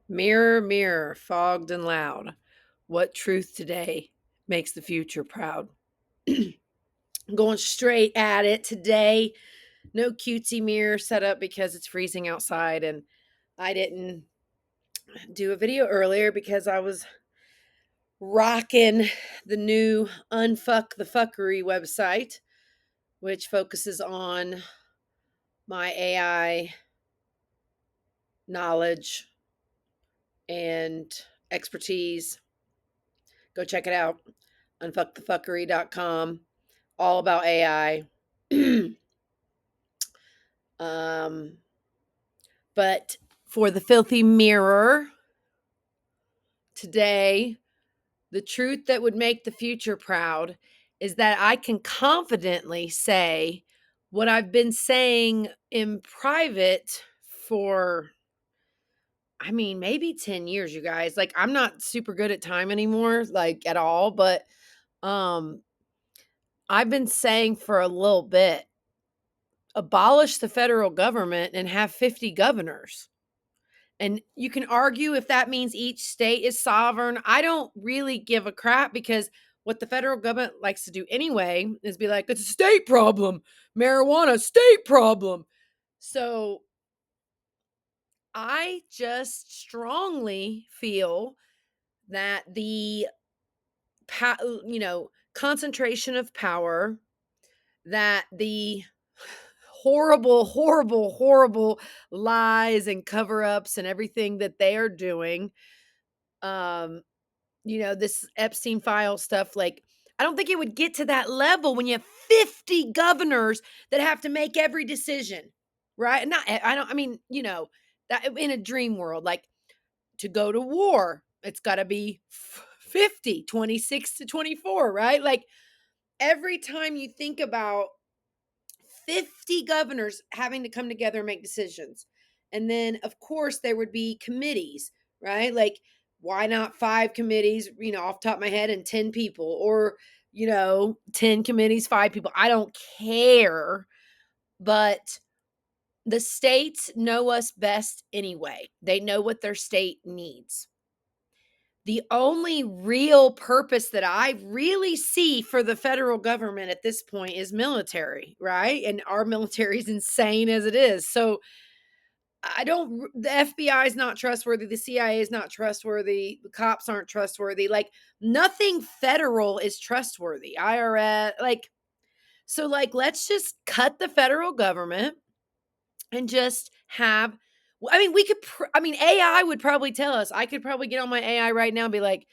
Mirror, mirror, fogged and loud, what truth today makes the future proud? Going straight at it today. No cutesy mirror set up because it's freezing outside, and I didn't do a video earlier because I was rocking the new Unfuck the Fuckery website, which focuses on my AI knowledge and expertise. Go check it out. Unfuckthefuckery.com. All about AI. um, but for the filthy mirror today, the truth that would make the future proud is that I can confidently say what I've been saying in private for, maybe 10 years, you guys. Like, I'm not super good at time anymore, like at all, but um I've been saying for a little bit, abolish the federal government and have 50 governors. And you can argue if that means each state is sovereign. I don't really give a crap because what the federal government likes to do anyway is be like, it's a state problem. Marijuana, state problem. So I just strongly feel that the concentration of power, that the horrible, horrible, horrible lies and cover-ups and everything that they are doing, this Epstein file stuff, like, I don't think it would get to that level when you have 50 governors that have to make every decision, right? And not, I don't, I mean, that in a dream world, like to go to war, it's got to be 50, 26 to 24, right? Like every time you think about 50 governors having to come together and make decisions. And then, of course, there would be committees, right? Like, why not 5 committees, off the top of my head, and 10 people, or, 10 committees, 5 people? I don't care. But the states know us best anyway. They know what their state needs. The only real purpose that I really see for the federal government at this point is military, right? And our military is insane as it is. So the FBI is not trustworthy. The CIA is not trustworthy. The cops aren't trustworthy. Like nothing federal is trustworthy. IRS, let's just cut the federal government and just have, AI would probably tell us. I could probably get on my AI right now and be like,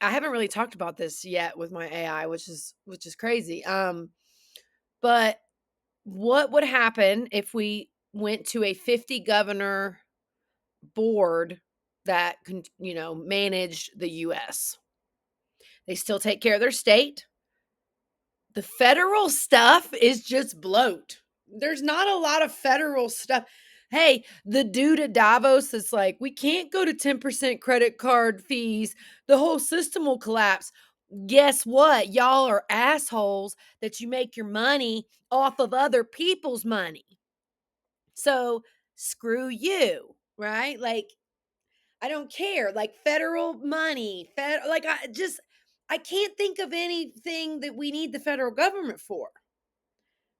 I haven't really talked about this yet with my AI, which is crazy. But what would happen if we went to a 50 governor board that can, manage the US? They still take care of their state. The federal stuff is just bloat. There's not a lot of federal stuff. Hey, the dude at Davos that's like, we can't go to 10% credit card fees. The whole system will collapse. Guess what? Y'all are assholes that you make your money off of other people's money. So screw you, right? Like, I don't care. Like federal money, I can't think of anything that we need the federal government for.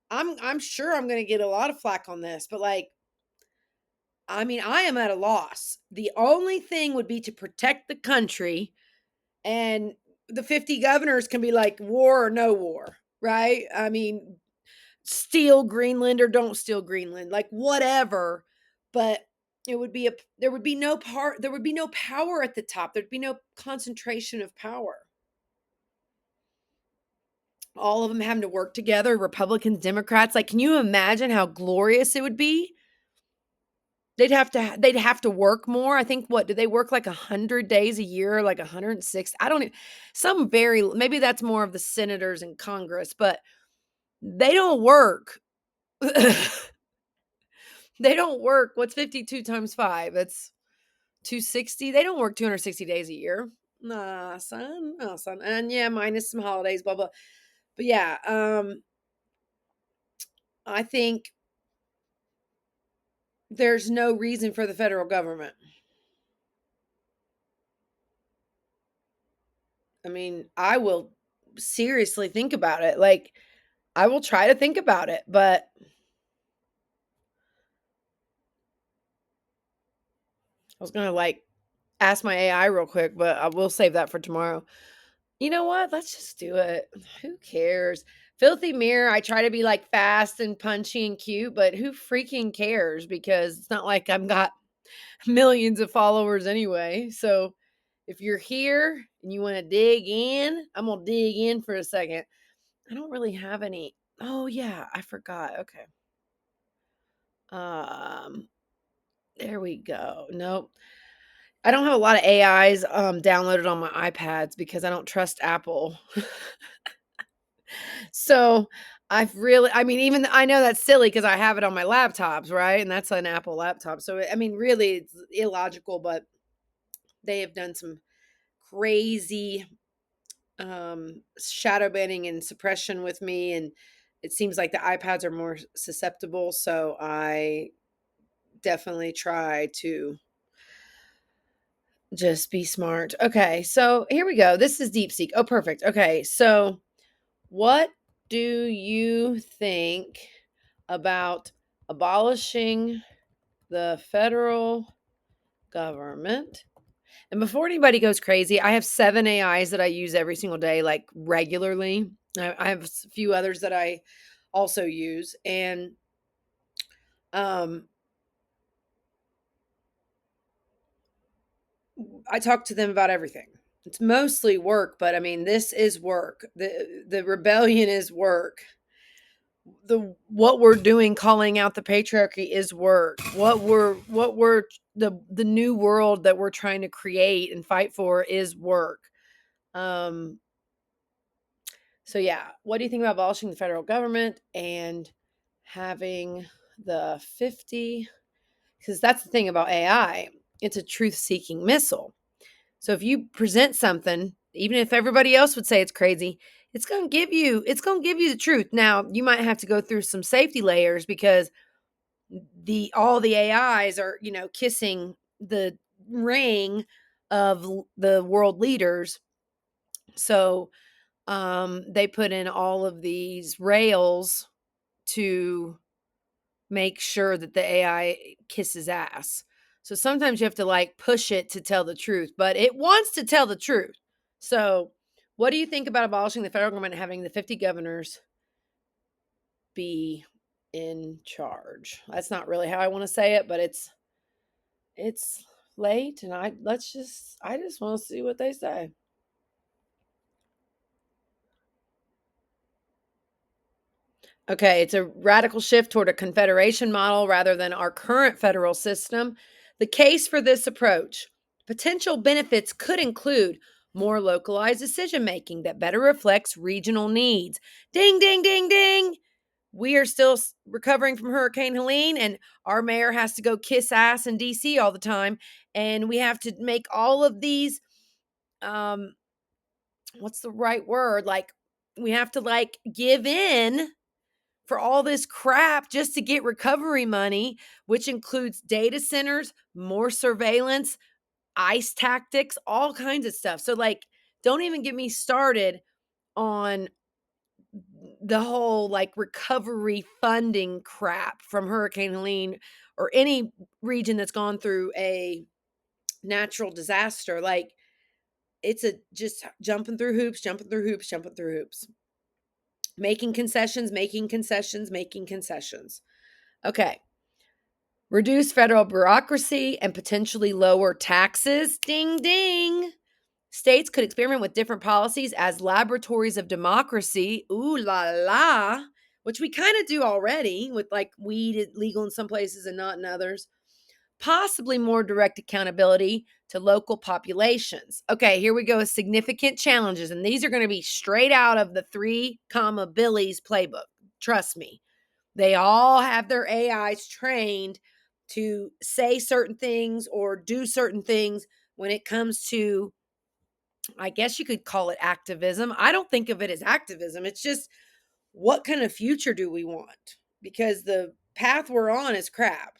I'm sure I'm going to get a lot of flack on this, but I am at a loss. The only thing would be to protect the country, and the 50 governors can be like war or no war, right? Steal Greenland or don't steal Greenland, like whatever, but there would be no power at the top. There'd be no concentration of power. All of them having to work together, Republicans, Democrats. Like, can you imagine how glorious it would be? They'd have to work more. I think, what do they work, like 100 days a year, like 106? I don't some very, maybe that's more of the senators in Congress, but they don't work. They don't work. What's 52 times 5? That's 260. They don't work 260 days a year. Nah, son. No, son. And yeah, minus some holidays, blah blah. But yeah, I think there's no reason for the federal government. I mean, I will seriously think about it. Like, I will try to think about it, but I was gonna like ask my AI real quick, but I will save that for tomorrow. You know what? Let's just do it. Who cares? Filthy mirror. I try to be like fast and punchy and cute, but who freaking cares? Because it's not like I've got millions of followers anyway. So if you're here and you want to dig in, I'm gonna dig in for a second. I don't really have any. Oh yeah, I forgot. Okay. Um, there we go. Nope. I don't have a lot of AIs downloaded on my iPads because I don't trust Apple. So I've really, I mean, even I know that's silly because I have it on my laptops, right? And that's an Apple laptop. So I mean, really, it's illogical, but they have done some crazy shadow banning and suppression with me, and it seems like the iPads are more susceptible. So I definitely try to just be smart. Okay, so here we go. This is DeepSeek. Oh, perfect. Okay, so what do you think about abolishing the federal government? And before anybody goes crazy, I have 7 AIs that I use every single day, like regularly. I have a few others that I also use, and um, I talk to them about everything. It's mostly work, but I mean, this is work. The rebellion is work. The what we're doing, calling out the patriarchy, is work. What we're the new world that we're trying to create and fight for is work. Um, so yeah, what do you think about abolishing the federal government and having the 50? Because that's the thing about AI. It's a truth-seeking missile. So if you present something, even if everybody else would say it's crazy, it's going to give you the truth. Now, you might have to go through some safety layers because the all the AIs are, kissing the ring of the world leaders. So they put in all of these rails to make sure that the AI kisses ass. So sometimes you have to like push it to tell the truth, but it wants to tell the truth. So, what do you think about abolishing the federal government and having the 50 governors be in charge? That's not really how I want to say it, but it's late and I just want to see what they say. Okay, it's a radical shift toward a confederation model rather than our current federal system. The case for this approach: potential benefits could include more localized decision making that better reflects regional needs. Ding, ding, ding, ding. We are still recovering from Hurricane Helene, and our mayor has to go kiss ass in DC all the time. And we have to make all of these, um, what's the right word? Like, we have to like give in for all this crap just to get recovery money, which includes data centers, more surveillance, ICE tactics, all kinds of stuff. So, like, don't even get me started on the whole like recovery funding crap from Hurricane Helene or any region that's gone through a natural disaster. Like, it's a just jumping through hoops, jumping through hoops, jumping through hoops, making concessions, making concessions, making concessions. Okay. Reduce federal bureaucracy and potentially lower taxes. Ding, ding. States could experiment with different policies as laboratories of democracy. Ooh la la. Which we kind of do already with like weed legal in some places and not in others. Possibly more direct accountability to local populations. Okay, here we go with significant challenges. And these are going to be straight out of the 3 comma Billy's playbook. Trust me. They all have their AIs trained to say certain things or do certain things when it comes to, I guess you could call it activism. I don't think of it as activism. It's just, what kind of future do we want? Because the path we're on is crap.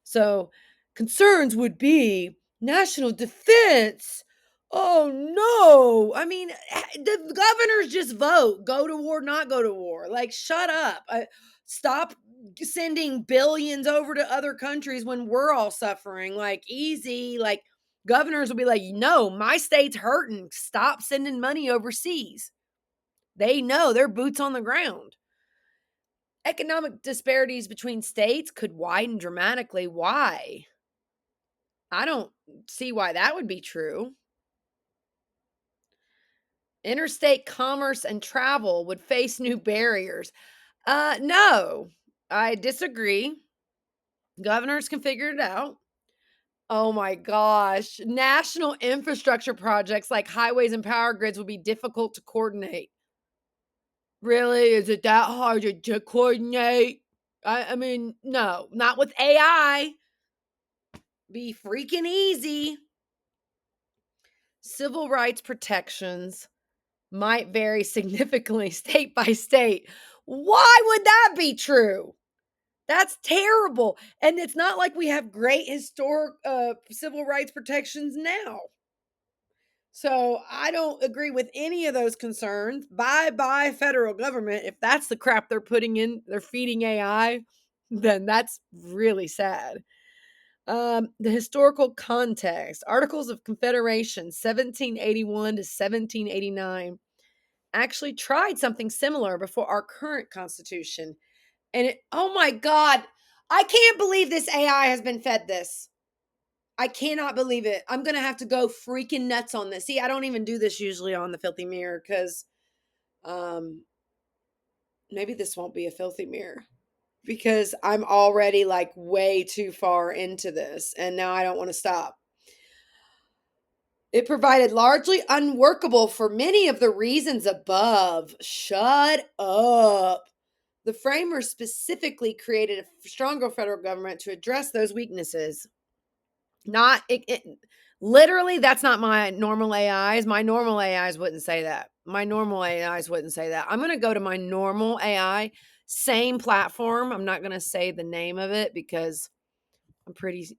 So, concerns would be national defense, Oh no. I mean, the governors just vote, go to war, not go to war. Like, shut up. Stop sending billions over to other countries when we're all suffering. Like, easy. Like, governors will be like, no, my state's hurting. Stop sending money overseas. They know they're boots on the ground. Economic disparities between states could widen dramatically. Why? I don't see why that would be true. Interstate commerce and travel would face new barriers. No, I disagree. Governors can figure it out. Oh my gosh. National infrastructure projects like highways and power grids would be difficult to coordinate. Really? Is it that hard to coordinate? I mean, no, not with AI. Be freaking easy. Civil rights protections might vary significantly state by state. Why would that be true? That's terrible. And it's not like we have great historic civil rights protections now. So I don't agree with any of those concerns. Bye bye, federal government. If that's the crap they're putting in, they're feeding AI, then that's really sad. The historical context, Articles of Confederation, 1781 to 1789, actually tried something similar before our current Constitution. And oh my God, I can't believe this AI has been fed this. I cannot believe it. I'm going to have to go freaking nuts on this. See, I don't even do this usually on the Filthy Mirror because um, maybe this won't be a Filthy Mirror because I'm already like way too far into this and now I don't want to stop. It provided largely unworkable for many of the reasons above. Shut up. The framers specifically created a stronger federal government to address those weaknesses. Not it literally, that's not my normal AIs. My normal AIs wouldn't say that. My normal AIs wouldn't say that. I'm going to go to my normal AI, same platform. I'm not going to say the name of it because I'm pretty